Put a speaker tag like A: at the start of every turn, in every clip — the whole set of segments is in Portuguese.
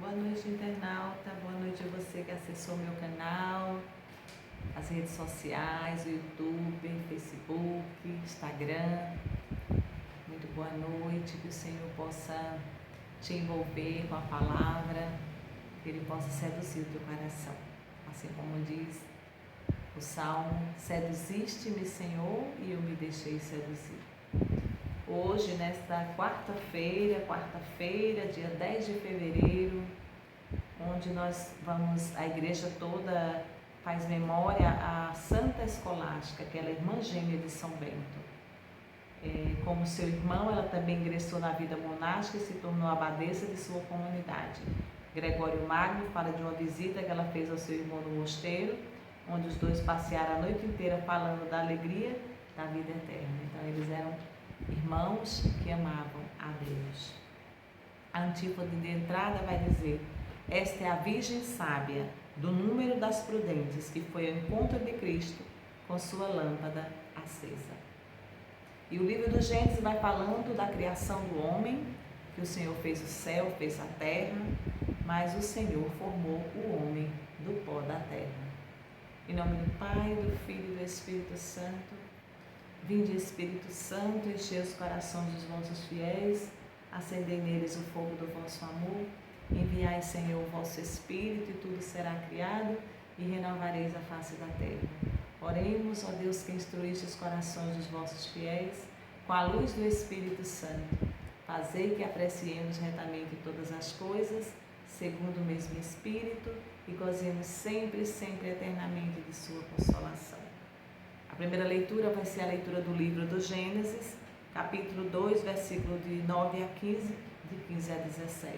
A: boa noite, internauta, boa noite a você que acessou meu canal, as redes sociais, o YouTube, Facebook, Instagram. Muito boa noite, que o Senhor possa te envolver com a palavra, que Ele possa seduzir o teu coração. Assim como diz o Salmo: seduziste-me, Senhor, e eu me deixei seduzir. Hoje, nesta quarta-feira, dia 10 de fevereiro, onde a igreja toda faz memória à Santa Escolástica, que ela é irmã gêmea de São Bento. Como seu irmão, ela também ingressou na vida monástica e se tornou abadesa de sua comunidade. Gregório Magno fala de uma visita que ela fez ao seu irmão no mosteiro, onde os dois passearam a noite inteira falando da alegria da vida eterna. Então, eles eram irmãos que amavam a Deus. A antífone de entrada vai dizer: esta é a Virgem sábia, do número das prudentes, que foi ao encontro de Cristo com sua lâmpada acesa. E o livro do Gênesis vai falando da criação do homem, que o Senhor fez o céu, fez a terra, mas o Senhor formou o homem do pó da terra. Em nome do Pai, do Filho e do Espírito Santo. Vinde, Espírito Santo, enchei os corações dos vossos fiéis, acendei neles o fogo do vosso amor. Enviai, Senhor, o vosso Espírito, e tudo será criado, e renovareis a face da terra. Oremos, ó Deus, que instruíste os corações dos vossos fiéis, com a luz do Espírito Santo. Fazei que apreciemos retamente todas as coisas, segundo o mesmo Espírito, e gozemos sempre, sempre, eternamente de sua consolação. A primeira leitura vai ser a leitura do livro do Gênesis, capítulo 2, versículo de 9 a 15, de 15 a 17.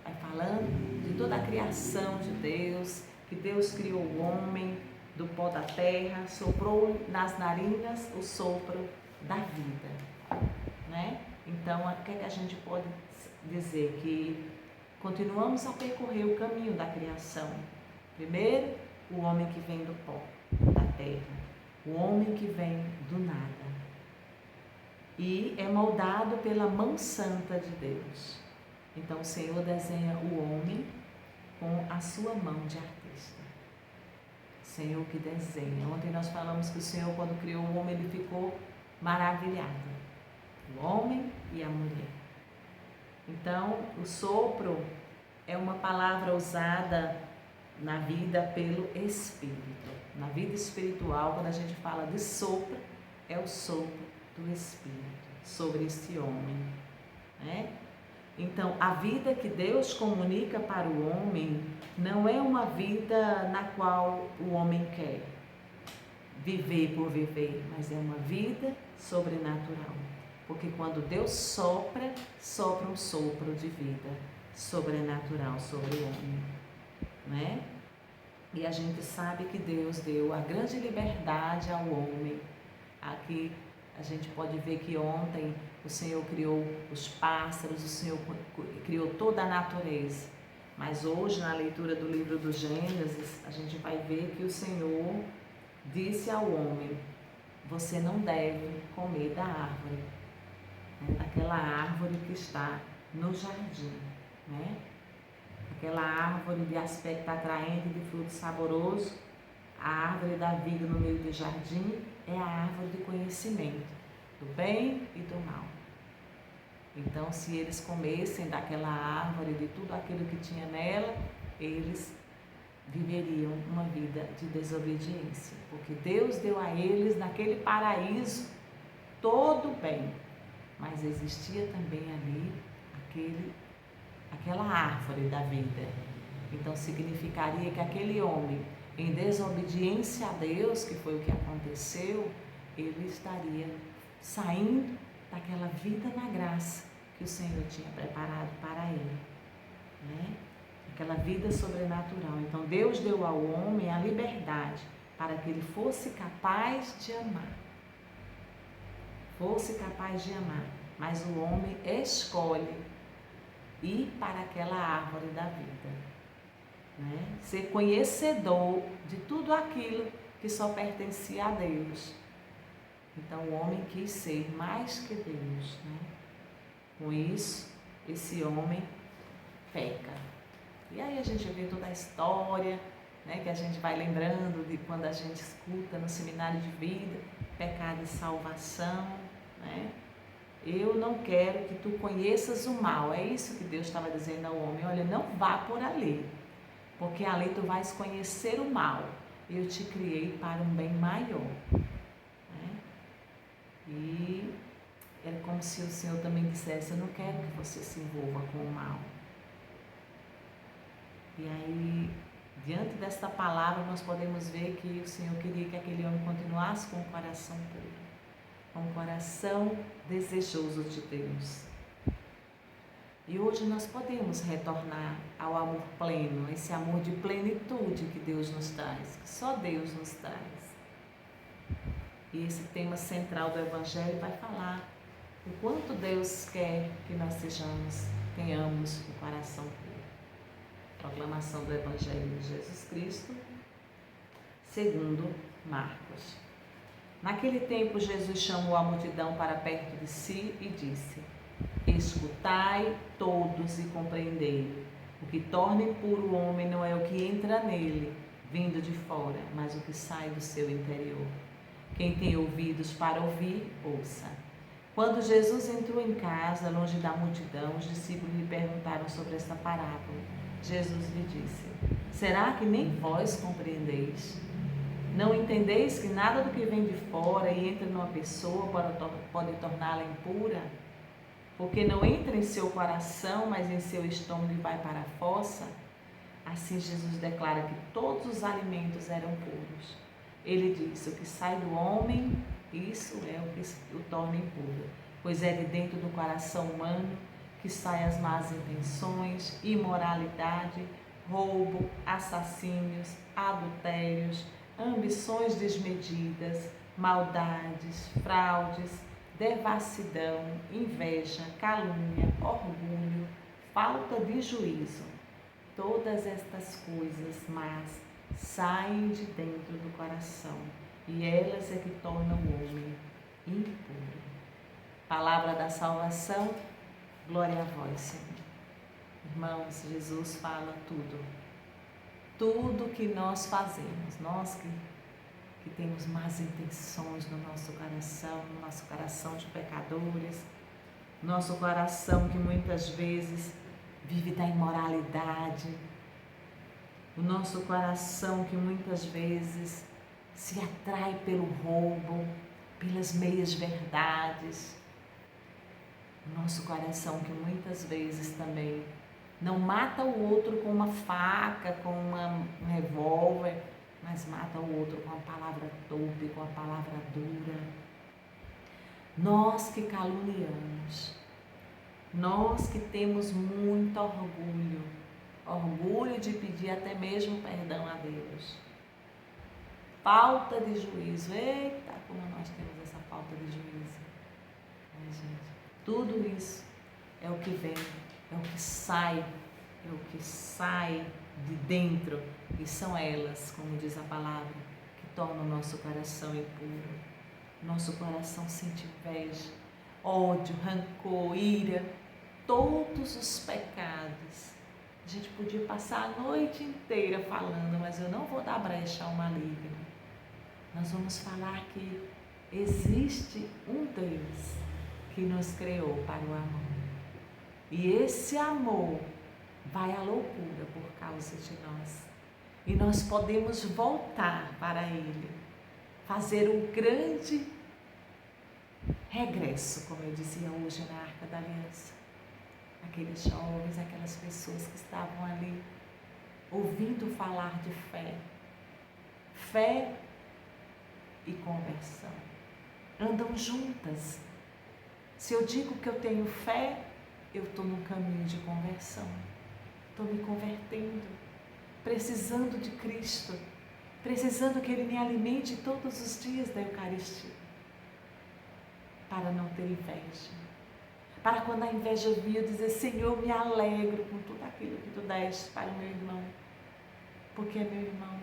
A: Vai falando de toda a criação de Deus, que Deus criou o homem do pó da terra, soprou nas narinas o sopro da vida, né? Então, o que é que a gente pode dizer? Que continuamos a percorrer o caminho da criação. Primeiro, o homem que vem do pó da terra, o homem que vem do nada e é moldado pela mão santa de Deus. Então o Senhor desenha o homem com a sua mão de artista. Senhor que desenha. Ontem nós falamos que o Senhor, quando criou o homem, ele ficou maravilhado. O homem e a mulher. Então, o sopro é uma palavra usada na vida pelo Espírito. Na vida espiritual, quando a gente fala de sopro, é o sopro do Espírito sobre este homem, né? Então, a vida que Deus comunica para o homem não é uma vida na qual o homem quer viver por viver, mas é uma vida sobrenatural. Porque quando Deus sopra um sopro de vida sobrenatural sobre o homem, né? E a gente sabe que Deus deu a grande liberdade ao homem. Aqui a gente pode ver que ontem o Senhor criou os pássaros, o Senhor criou toda a natureza. Mas hoje, na leitura do livro do Gênesis, a gente vai ver que o Senhor disse ao homem: você não deve comer da árvore, né? Daquela árvore que está no jardim, né? Aquela árvore de aspecto atraente, de fruto saboroso, a árvore da vida no meio do jardim, é a árvore de conhecimento do bem e do mal. Então, se eles comessem daquela árvore, de tudo aquilo que tinha nela, eles viveriam uma vida de desobediência, porque Deus deu a eles naquele paraíso todo o bem, mas existia também ali aquela árvore da vida. Então significaria que aquele homem, em desobediência a Deus, que foi o que aconteceu, ele estaria saindo daquela vida na graça que o Senhor tinha preparado para ele, né? Aquela vida sobrenatural. Então Deus deu ao homem a liberdade para que ele fosse capaz de amar. Mas o homem escolhe ir para aquela árvore da vida, né? Ser conhecedor de tudo aquilo que só pertencia a Deus. Então o homem quis ser mais que Deus, né? Com isso, esse homem peca. E aí a gente vê toda a história, né, que a gente vai lembrando de quando a gente escuta no seminário de vida, pecado e salvação, né? Eu não quero que tu conheças o mal. É isso que Deus estava dizendo ao homem. Olha, não vá por ali, porque ali tu vais conhecer o mal. Eu te criei para um bem maior. Né? E é como se o Senhor também dissesse, eu não quero que você se envolva com o mal. E aí, diante desta palavra, nós podemos ver que o Senhor queria que aquele homem continuasse com o coração puro, com o coração desejoso de Deus. E hoje nós podemos retornar ao amor pleno, esse amor de plenitude que Deus nos traz, que só Deus nos traz. E esse tema central do Evangelho vai falar o quanto Deus quer que nós tenhamos o coração puro. Proclamação do Evangelho de Jesus Cristo, segundo Marcos. Naquele tempo, Jesus chamou a multidão para perto de si e disse: escutai todos e compreendei. O que torna impuro o homem não é o que entra nele, vindo de fora, mas o que sai do seu interior. Quem tem ouvidos para ouvir, ouça. Quando Jesus entrou em casa, longe da multidão, os discípulos lhe perguntaram sobre esta parábola. Jesus lhe disse: será que nem vós compreendeis? Não entendeis que nada do que vem de fora e entra numa pessoa pode torná-la impura? Porque não entra em seu coração, mas em seu estômago e vai para a fossa? Assim Jesus declara que todos os alimentos eram puros. Ele diz: o que sai do homem, isso é o que o torna impuro, pois é de dentro do coração humano que saem as más intenções, imoralidade, roubo, assassínios, adultérios, ambições desmedidas, maldades, fraudes, devassidão, inveja, calúnia, orgulho, falta de juízo. Todas estas coisas más saem de dentro do coração e elas é que tornam o homem impuro. Palavra da salvação, glória a vós, Senhor. Irmãos, Jesus fala tudo. Tudo que nós fazemos, nós que temos más intenções no nosso coração de pecadores, nosso coração que muitas vezes vive da imoralidade, o nosso coração que muitas vezes se atrai pelo roubo, pelas meias verdades, o nosso coração que muitas vezes também não mata o outro com uma faca, com um revólver, mas mata o outro com a palavra torpe, com a palavra dura. Nós que caluniamos, nós que temos muito orgulho de pedir até mesmo perdão a Deus. Falta de juízo, eita, como nós temos essa falta de juízo. Gente, tudo isso é o que vem, é o que sai de dentro, e são elas, como diz a palavra, que tornam o nosso coração impuro. Nosso coração sente inveja, ódio, rancor, ira, todos os pecados. A gente podia passar a noite inteira falando, mas eu não vou dar brecha ao maligno. Nós vamos falar que existe um Deus que nos criou para o amor. E esse amor vai à loucura por causa de nós. E nós podemos voltar para Ele, fazer um grande regresso, como eu dizia hoje na Arca da Aliança. Aqueles jovens, aquelas pessoas que estavam ali ouvindo falar de fé. Fé e conversão andam juntas. Se eu digo que eu tenho fé, eu estou no caminho de conversão. Estou me convertendo, precisando de Cristo, precisando que Ele me alimente todos os dias da Eucaristia, para não ter inveja. Para quando a inveja vir, eu dizer: Senhor, me alegro com tudo aquilo que Tu deste para o meu irmão, porque é meu irmão,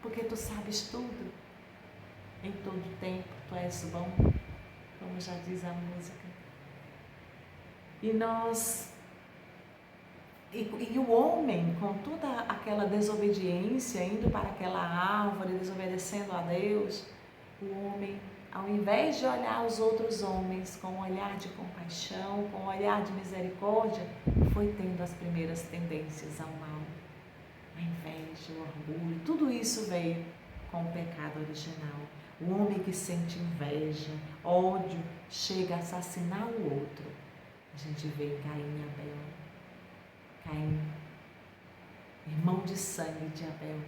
A: porque Tu sabes tudo. Em todo tempo Tu és bom, como já diz a música. E nós E o homem, com toda aquela desobediência, indo para aquela árvore, desobedecendo a Deus, o homem, ao invés de olhar os outros homens com um olhar de compaixão, com um olhar de misericórdia, foi tendo as primeiras tendências ao mal, a inveja, o orgulho, tudo isso veio com o pecado original. O homem que sente inveja, ódio, chega a assassinar o outro. A gente vê Caim e Abel. Caim, irmão de sangue de Abel,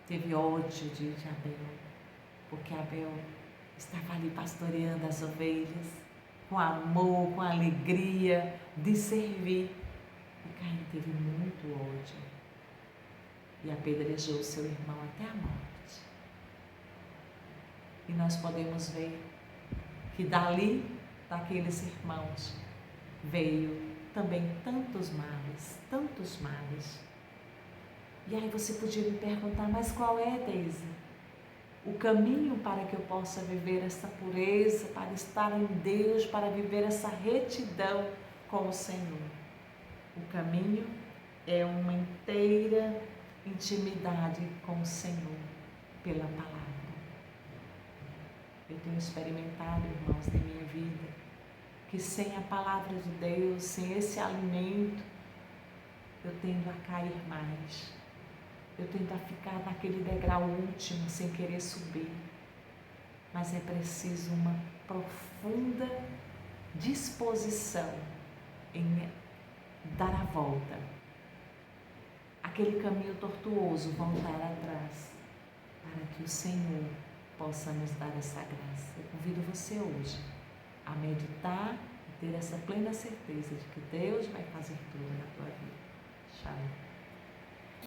A: teve ódio de Abel, porque Abel estava ali pastoreando as ovelhas, com amor, com alegria de servir. E Caim teve muito ódio e apedrejou seu irmão até a morte. E nós podemos ver que dali, daqueles irmãos, veio também tantos males, tantos males. E aí você podia me perguntar, mas qual é, Deise, o caminho para que eu possa viver essa pureza, para estar em Deus, para viver essa retidão com o Senhor? O caminho é uma inteira intimidade com o Senhor pela palavra. Eu tenho experimentado, irmãos, na minha vida, que sem a palavra de Deus, sem esse alimento, eu tendo a cair mais. Eu tendo a ficar naquele degrau último, sem querer subir. Mas é preciso uma profunda disposição em dar a volta. Aquele caminho tortuoso, voltar atrás, para que o Senhor possa nos dar essa graça. Eu convido você hoje a meditar e ter essa plena certeza de que Deus vai fazer tudo na tua vida. Shalom.